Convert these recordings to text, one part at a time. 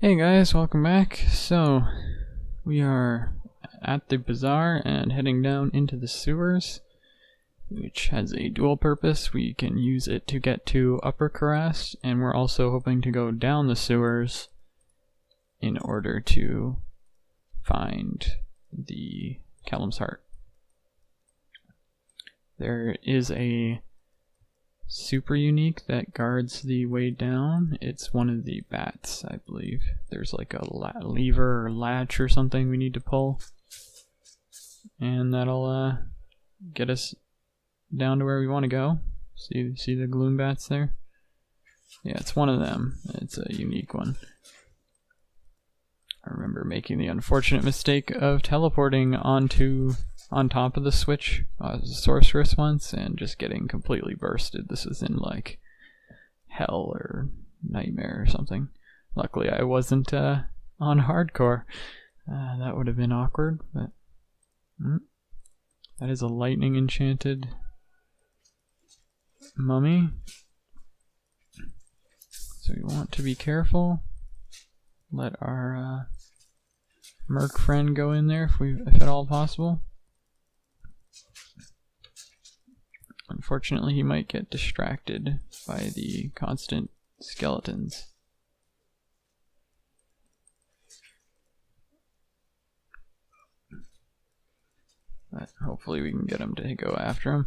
Hey guys, welcome back. So, we are at the bazaar and heading down into the sewers, which has a dual purpose. We can use it to get to Upper Karast, and we're also hoping to go down the sewers in order to find the Callum's Heart. There is a super unique that guards the way down. It's one of the bats, I believe. There's like a lever or latch or something we need to pull, and that'll get us down to where we want to go. See the gloom bats there? Yeah, it's one of them. It's a unique one. I remember making the unfortunate mistake of teleporting on top of the switch as a sorceress once and just getting completely bursted. This was in like hell or nightmare or something. Luckily I wasn't on hardcore. That would have been awkward, but that is a lightning enchanted mummy. So we want to be careful. Let our merc friend go in there if at all possible. Unfortunately, he might get distracted by the constant skeletons. But hopefully we can get him to go after him.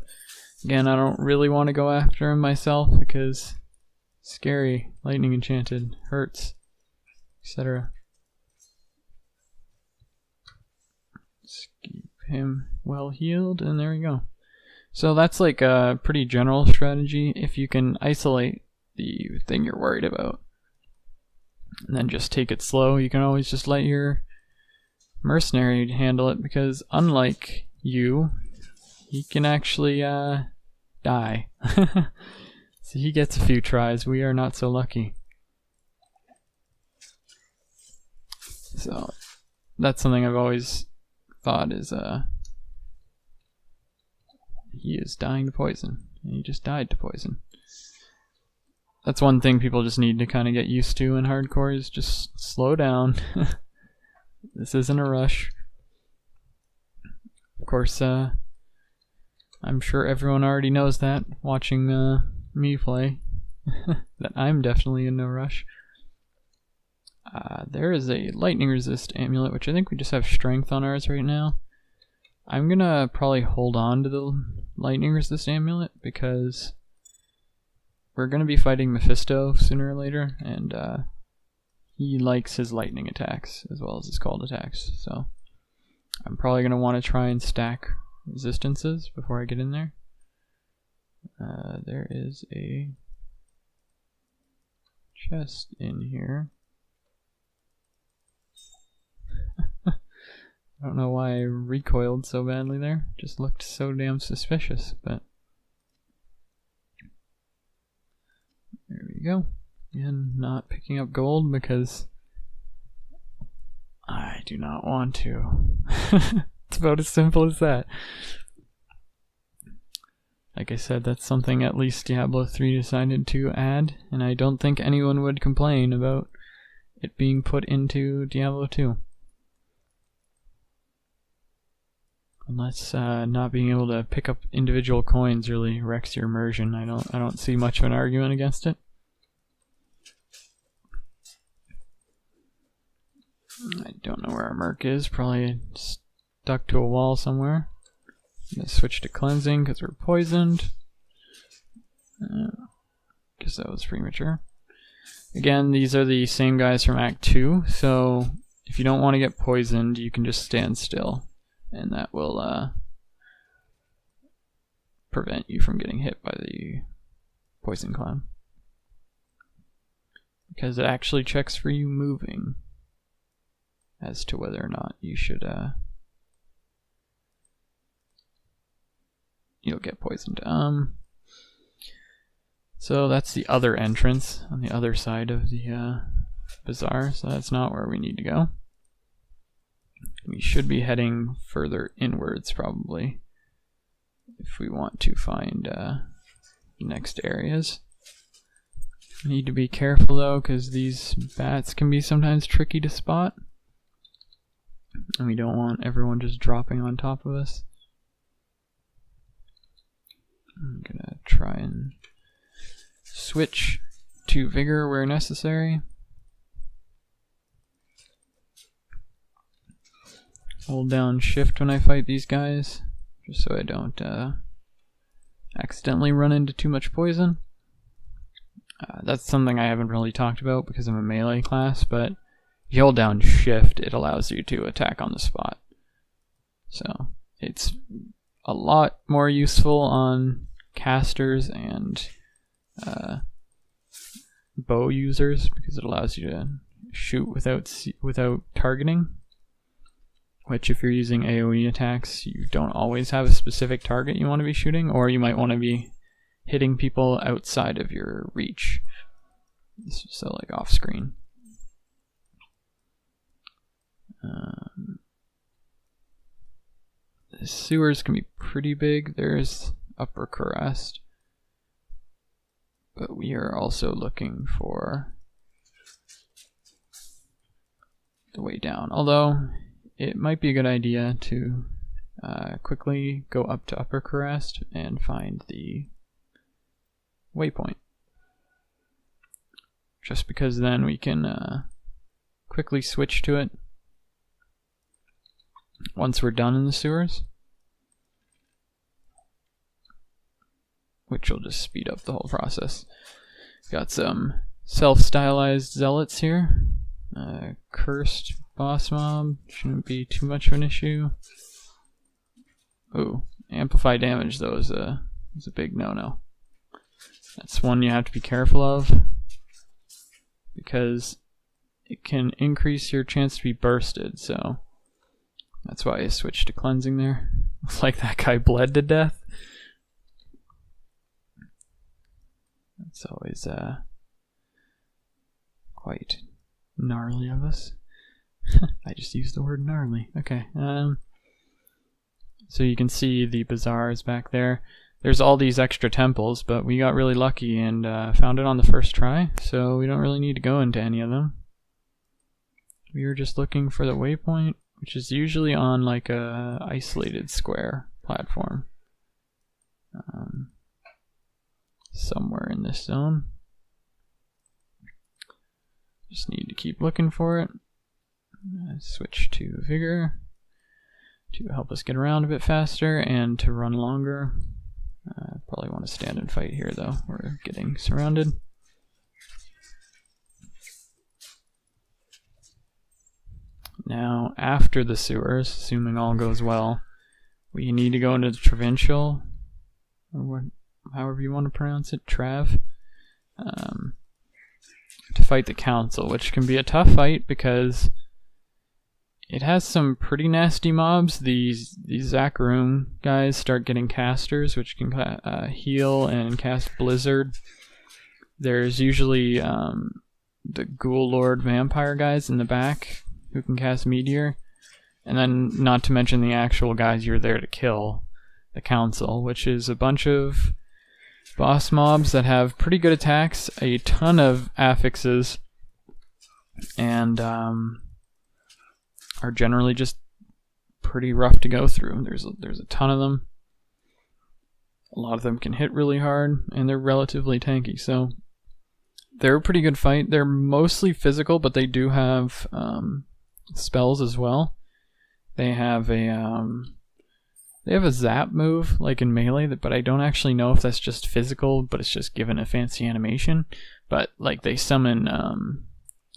Again, I don't really want to go after him myself because scary, lightning enchanted, hurts, etc. Let's keep him well healed, and there we go. So that's like a pretty general strategy. If you can isolate the thing you're worried about and then just take it slow, you can always just let your mercenary handle it, because unlike you, he can actually die. So he gets a few tries. We are not so lucky. So that's something I've always thought is he is dying to poison. He just died to poison. That's one thing people just need to kind of get used to in hardcore, is just slow down. This isn't a rush. Of course, I'm sure everyone already knows that, watching me play, that I'm definitely in no rush. There is a lightning resist amulet, which I think we just have strength on ours right now. I'm gonna probably hold on to the lightning resist amulet because we're gonna be fighting Mephisto sooner or later, and he likes his lightning attacks as well as his cold attacks, so I'm probably gonna want to try and stack resistances before I get in there. There is a chest in here. I don't know why I recoiled so badly there. Just looked so damn suspicious, but there we go. Again, not picking up gold because I do not want to. It's about as simple as that. Like I said, that's something at least Diablo 3 decided to add, and I don't think anyone would complain about it being put into Diablo 2. Unless not being able to pick up individual coins really wrecks your immersion. I don't see much of an argument against it. I don't know where our merc is. Probably stuck to a wall somewhere. I'm gonna switch to cleansing because we're poisoned. Guess that was premature. Again, these are the same guys from Act 2, so if you don't want to get poisoned, you can just stand still, and that will prevent you from getting hit by the poison cloud, because it actually checks for you moving as to whether or not you should you'll get poisoned. So that's the other entrance on the other side of the bazaar, so that's not where we need to go. We should be heading further inwards probably if we want to find next areas. Need to be careful though, because these bats can be sometimes tricky to spot. And we don't want everyone just dropping on top of us. I'm gonna try and switch to vigor where necessary. Hold down shift when I fight these guys, just so I don't accidentally run into too much poison. That's something I haven't really talked about because I'm a melee class, but if you hold down shift, it allows you to attack on the spot. So it's a lot more useful on casters and bow users because it allows you to shoot without targeting. Which, if you're using AoE attacks, you don't always have a specific target you want to be shooting, or you might want to be hitting people outside of your reach. So, like off screen. The sewers can be pretty big. There's upper crust. But we are also looking for the way down. Although, it might be a good idea to quickly go up to upper crust and find the waypoint. Just because then we can quickly switch to it once we're done in the sewers. Which will just speed up the whole process. Got some self-stylized zealots here. Cursed boss mob shouldn't be too much of an issue. Ooh, amplify damage though is a big no-no. That's one you have to be careful of because it can increase your chance to be bursted, so that's why I switched to cleansing there. Looks like that guy bled to death. That's always quite gnarly of us. I just used the word gnarly. Okay. So you can see the bazaars back there. There's all these extra temples, but we got really lucky and found it on the first try, so we don't really need to go into any of them. We were just looking for the waypoint, which is usually on like a isolated square platform. Somewhere in this zone. Just need to keep looking for it. Switch to vigor to help us get around a bit faster and to run longer. Probably want to stand and fight here though. We're getting surrounded. Now, after the sewers, assuming all goes well, we need to go into the Provincial, or however you want to pronounce it, Trav, to fight the Council, which can be a tough fight because it has some pretty nasty mobs. These Zakarum guys start getting casters, which can heal and cast Blizzard. There's usually the Ghoul Lord vampire guys in the back who can cast Meteor. And then, not to mention the actual guys you're there to kill, the Council, which is a bunch of boss mobs that have pretty good attacks, a ton of affixes, and are generally just pretty rough to go through. There's a ton of them. A lot of them can hit really hard, and they're relatively tanky, so they're a pretty good fight. They're mostly physical, but they do have spells as well. They have a zap move, like in Melee, but I don't actually know if that's just physical, but it's just given a fancy animation. But like they summon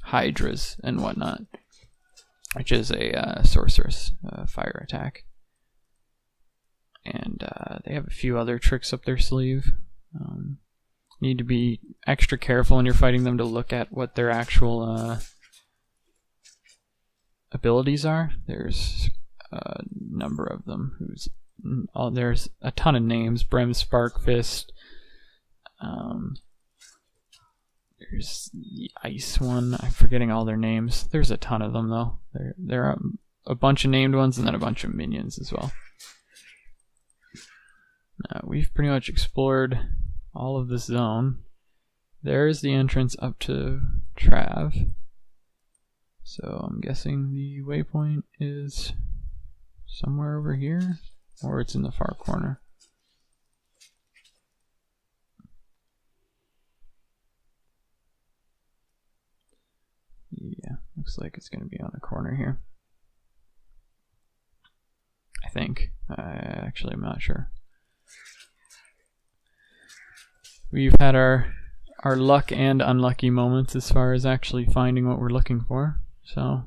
hydras and whatnot, which is a sorceress fire attack. And they have a few other tricks up their sleeve. Need to be extra careful when you're fighting them to look at what their actual abilities are. There's a number of them. There's a ton of names. Brem Sparkfist. There's the ice one. I'm forgetting all their names. There's a ton of them though. There are a bunch of named ones and then a bunch of minions as well. We've pretty much explored all of this zone. there's the entrance up to Trav. So I'm guessing the waypoint is somewhere over here, or it's in the far corner. Yeah, looks like it's going to be on the corner here. I think. Actually, I'm not sure. We've had our luck and unlucky moments as far as actually finding what we're looking for. So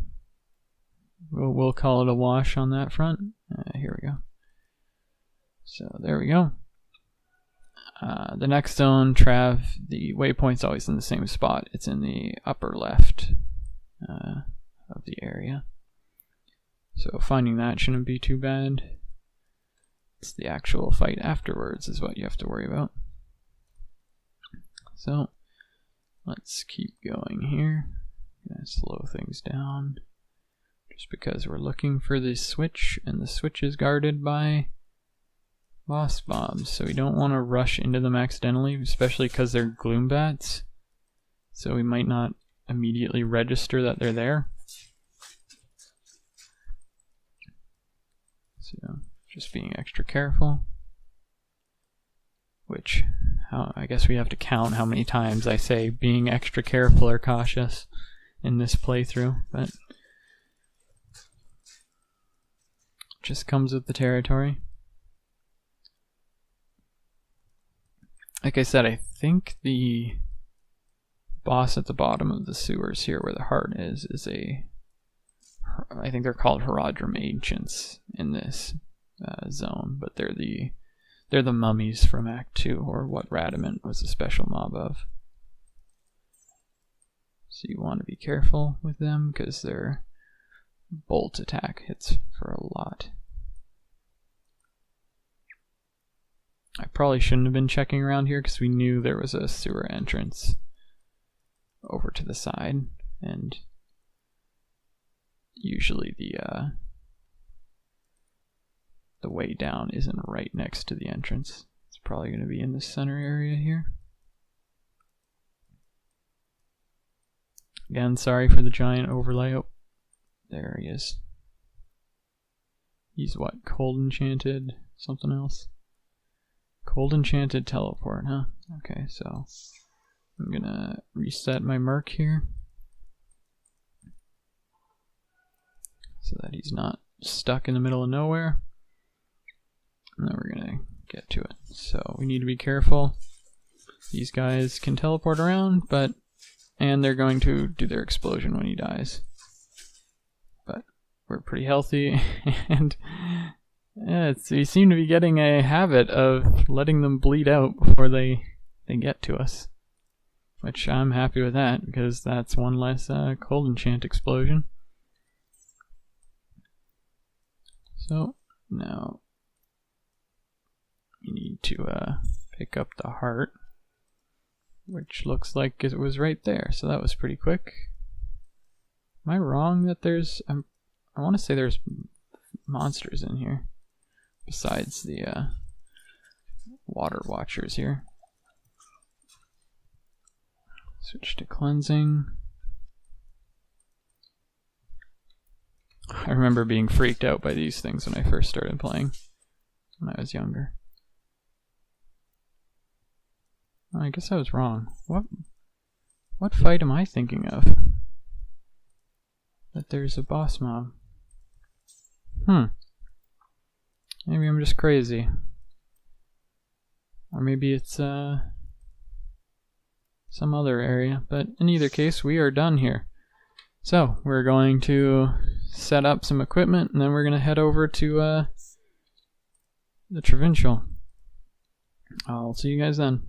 we'll call it a wash on that front. Here we go. So there we go. The next zone, Trav, the waypoint's always in the same spot. It's in the upper left of the area. So finding that shouldn't be too bad. It's the actual fight afterwards is what you have to worry about. So let's keep going here. Gonna slow things down just because we're looking for the switch, and the switch is guarded by boss mobs, so we don't want to rush into them accidentally, especially because they're gloom bats. So we might not immediately register that they're there. So just being extra careful. Which, I guess we have to count how many times I say being extra careful or cautious in this playthrough, but just comes with the territory. Like I said, I think the boss at the bottom of the sewers here where the heart is I think they're called Herodrum Ancients in this zone, but they're the mummies from Act 2, or what Radamant was a special mob of. So you want to be careful with them because their bolt attack hits for a lot. I probably shouldn't have been checking around here because we knew there was a sewer entrance over to the side, and usually the way down isn't right next to the entrance. It's probably going to be in the center area here. Again, sorry for the giant overlay. Oh, there he is. He's what? Cold Enchanted? Something else? Cold Enchanted Teleport, huh? Okay, so I'm gonna reset my mark here so that he's not stuck in the middle of nowhere. And then we're gonna get to it. So we need to be careful. These guys can teleport around, and they're going to do their explosion when he dies. But we're pretty healthy, and we seem to be getting a habit of letting them bleed out before they get to us. Which I'm happy with that, because that's one less Cold Enchant explosion. So, now we need to pick up the heart, which looks like it was right there, so that was pretty quick. Am I wrong that there's... I want to say there's monsters in here, besides the water watchers here. Switch to cleansing. I remember being freaked out by these things when I first started playing, when I was younger. I guess I was wrong. What fight am I thinking of? That there's a boss mob. Maybe I'm just crazy. Or maybe it's some other area. But in either case, we are done here. So, we're going to set up some equipment, and then we're going to head over to the Provincial. I'll see you guys then.